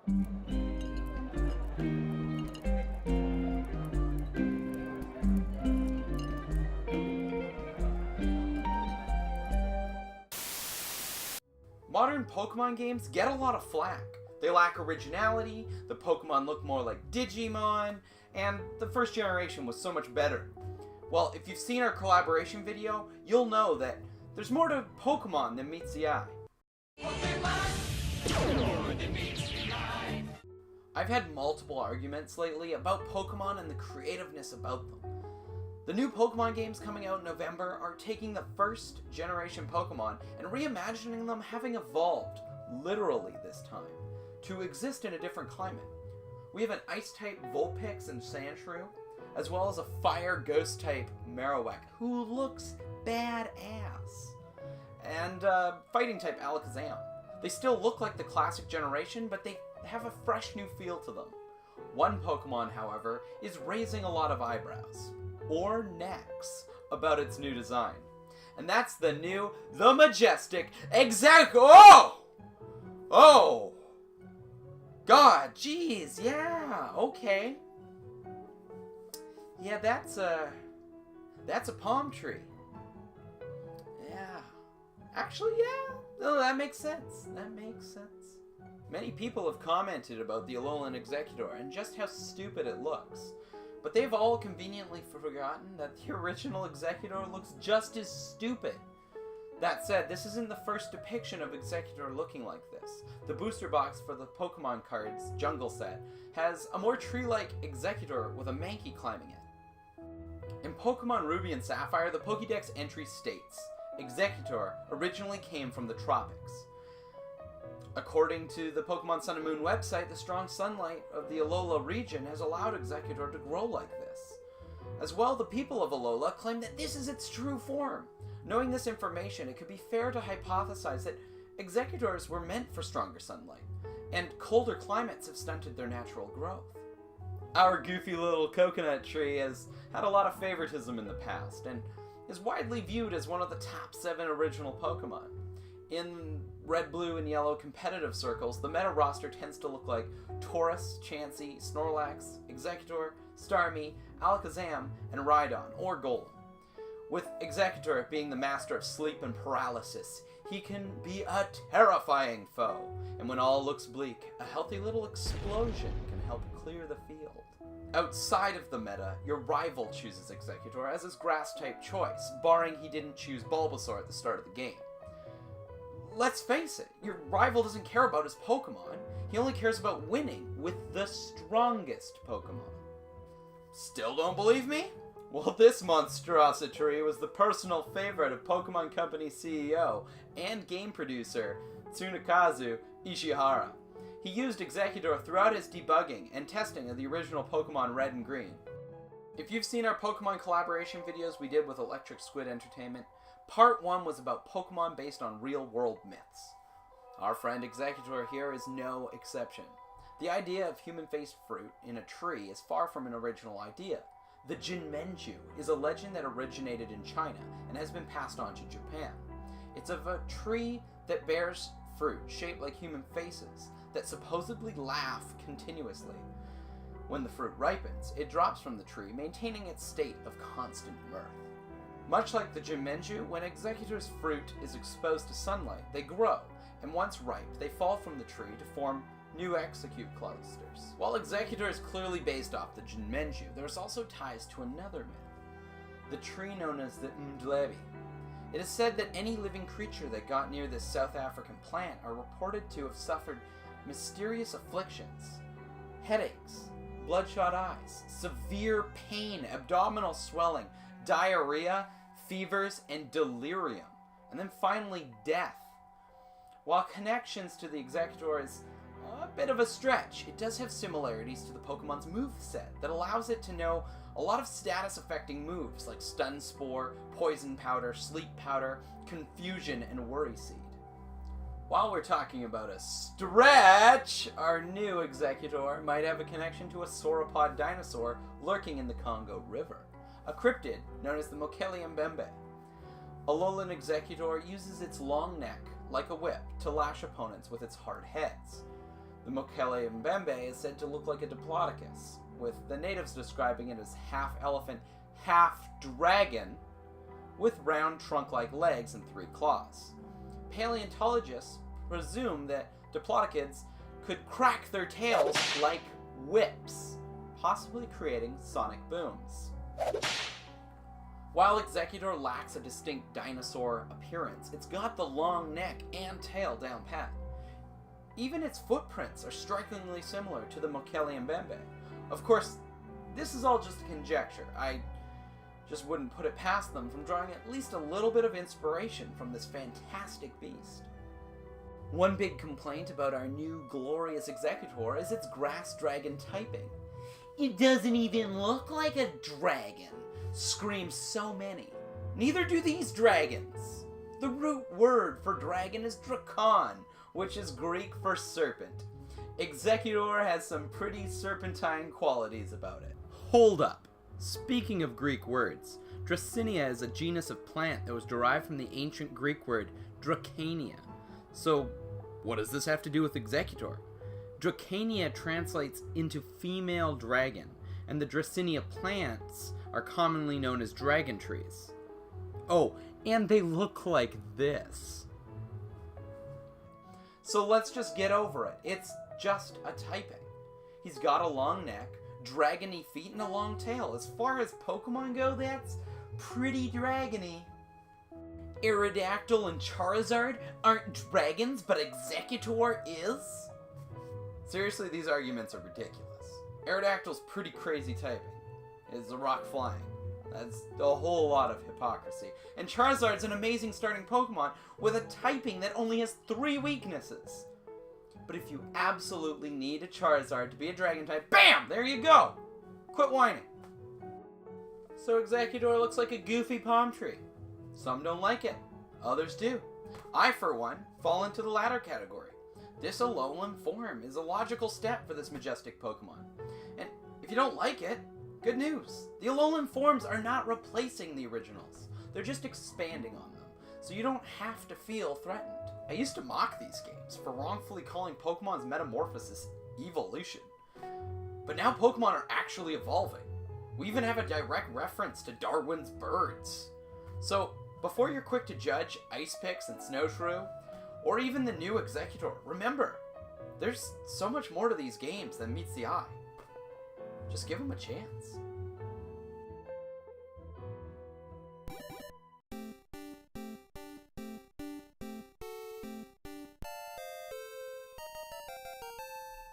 Modern Pokemon games get a lot of flack. They lack originality, the Pokemon look more like Digimon, and the first generation was so much better. Well, if you've seen our collaboration video, you'll know that there's more to Pokemon than meets the eye. I've had multiple arguments lately about Pokemon and the creativeness about them. The new Pokemon games coming out in November are taking the first generation Pokemon and reimagining them having evolved, literally this time, to exist in a different climate. We have an Ice-type Vulpix and Sandshrew, as well as a Fire Ghost-type Marowak, who looks badass, and Fighting-type Alakazam. They still look like the classic generation, but they have a fresh new feel to them. One Pokemon, however, is raising a lot of eyebrows, or necks, about its new design. And that's the majestic Oh! God, jeez, yeah, okay. Yeah, that's a palm tree. Yeah. Actually, yeah. No, that makes sense. That makes sense. Many people have commented about the Alolan Exeggutor and just how stupid it looks. But they've all conveniently forgotten that the original Exeggutor looks just as stupid. That said, this isn't the first depiction of Exeggutor looking like this. The booster box for the Pokemon cards Jungle set has a more tree-like Exeggutor with a Mankey climbing it. In Pokemon Ruby and Sapphire, the Pokédex entry states, Exeggutor originally came from the tropics. According to the Pokemon Sun and Moon website, the strong sunlight of the Alola region has allowed Exeggutor to grow like this. As well, the people of Alola claim that this is its true form. Knowing this information, it could be fair to hypothesize that Exeggutors were meant for stronger sunlight, and colder climates have stunted their natural growth. Our goofy little coconut tree has had a lot of favoritism in the past, and is widely viewed as one of the top 7 original Pokemon. In red, blue, and yellow competitive circles, the meta roster tends to look like Tauros, Chansey, Snorlax, Exeggutor, Starmie, Alakazam, and Rhydon, or Golem. With Exeggutor being the master of sleep and paralysis, he can be a terrifying foe, and when all looks bleak, a healthy little explosion can help clear the field. Outside of the meta, your rival chooses Exeggutor as his grass-type choice, barring he didn't choose Bulbasaur at the start of the game. Let's face it, your rival doesn't care about his Pokemon, he only cares about winning with the strongest Pokemon. Still don't believe me? Well, this monstrosity was the personal favorite of Pokemon Company CEO and game producer Tsunekazu Ishihara. He used Exeggutor throughout his debugging and testing of the original Pokemon Red and Green. If you've seen our Pokemon collaboration videos we did with Electric Squid Entertainment, Part 1 was about Pokemon based on real-world myths. Our friend Exeggutor here is no exception. The idea of human-faced fruit in a tree is far from an original idea. The Jinmenju is a legend that originated in China and has been passed on to Japan. It's of a tree that bears fruit shaped like human faces that supposedly laugh continuously. When the fruit ripens, it drops from the tree, maintaining its state of constant mirth. Much like the Jinmenju, when Exeggutor's fruit is exposed to sunlight, they grow, and once ripe, they fall from the tree to form new Exeggutor clusters. While Exeggutor is clearly based off the Jinmenju, there's also ties to another myth, the tree known as the Ndlebi. It is said that any living creature that got near this South African plant are reported to have suffered mysterious afflictions, headaches, bloodshot eyes, severe pain, abdominal swelling, diarrhea, fevers, and delirium, and then finally death. While connections to the Exeggutor is a bit of a stretch, it does have similarities to the Pokemon's moveset that allows it to know a lot of status-affecting moves like Stun Spore, Poison Powder, Sleep Powder, Confusion, and Worry Seed. While we're talking about a stretch, our new Exeggutor might have a connection to a sauropod dinosaur lurking in the Congo River, a cryptid known as the Mokele Mbembe. Alolan Exeggutor uses its long neck, like a whip, to lash opponents with its hard heads. The Mokele Mbembe is said to look like a Diplodocus, with the natives describing it as half-elephant, half-dragon, with round trunk-like legs and 3 claws. Paleontologists presume that Diplodocids could crack their tails like whips, possibly creating sonic booms. While Exeggutor lacks a distinct dinosaur appearance, it's got the long neck and tail down pat. Even its footprints are strikingly similar to the Mokele Mbembe. Of course, this is all just conjecture. I just wouldn't put it past them from drawing at least a little bit of inspiration from this fantastic beast. One big complaint about our new glorious Exeggutor is its grass dragon typing. It doesn't even look like a dragon, scream so many. Neither do these dragons. The root word for dragon is drakon, which is Greek for serpent. Exeggutor has some pretty serpentine qualities about it. Hold up. Speaking of Greek words, Dracaena is a genus of plant that was derived from the ancient Greek word Dracania. So, what does this have to do with Exeggutor? Dracaena translates into female dragon, and the Dracaena plants are commonly known as dragon trees. Oh, and they look like this. So let's just get over it. It's just a typing. He's got a long neck, dragony feet, and a long tail. As far as Pokemon go, that's pretty dragony. Aerodactyl and Charizard aren't dragons, but Exeggutor is? Seriously, these arguments are ridiculous. Aerodactyl's pretty crazy typing. It's a rock flying. That's a whole lot of hypocrisy. And Charizard's an amazing starting Pokemon with a typing that only has 3 weaknesses. But if you absolutely need a Charizard to be a dragon type, BAM! There you go! Quit whining. So Exeggutor looks like a goofy palm tree. Some don't like it. Others do. I, for one, fall into the latter category. This Alolan form is a logical step for this majestic Pokemon. And if you don't like it, good news. The Alolan forms are not replacing the originals. They're just expanding on them, so you don't have to feel threatened. I used to mock these games for wrongfully calling Pokemon's metamorphosis evolution. But now Pokemon are actually evolving. We even have a direct reference to Darwin's birds. So, before you're quick to judge Ice Pix and Snowshrew, or even the new Exeggutor, remember, there's so much more to these games than meets the eye. Just give them a chance.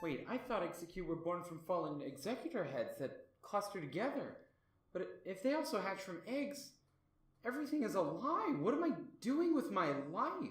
Wait, I thought Exeggutor were born from fallen Exeggutor heads that cluster together. But if they also hatch from eggs, everything is a lie. What am I doing with my life?